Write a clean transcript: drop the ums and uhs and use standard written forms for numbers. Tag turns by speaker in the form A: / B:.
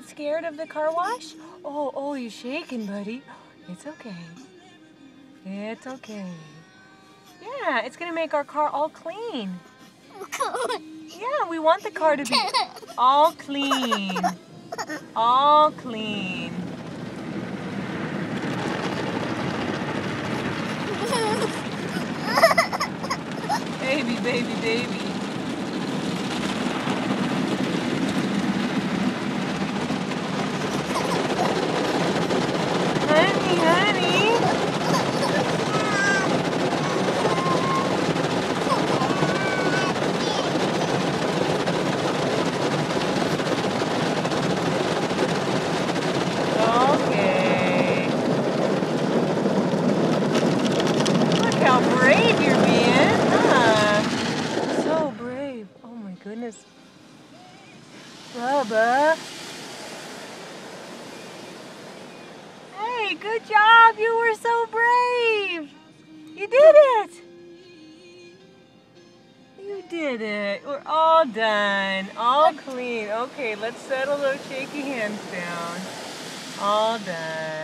A: get scared of the car wash? Oh, you're shaking, buddy. It's okay. It's okay. Yeah, it's gonna make our car all clean. Yeah, we want the car to be all clean. All clean. Baby, baby, baby. Honey, honey. Okay. Look how brave you're being, huh? So brave. Oh my goodness. Bubba. Hey, good job. You were so brave. You did it. You did it. We're all done. All clean. Okay, let's settle those shaky hands down. All done.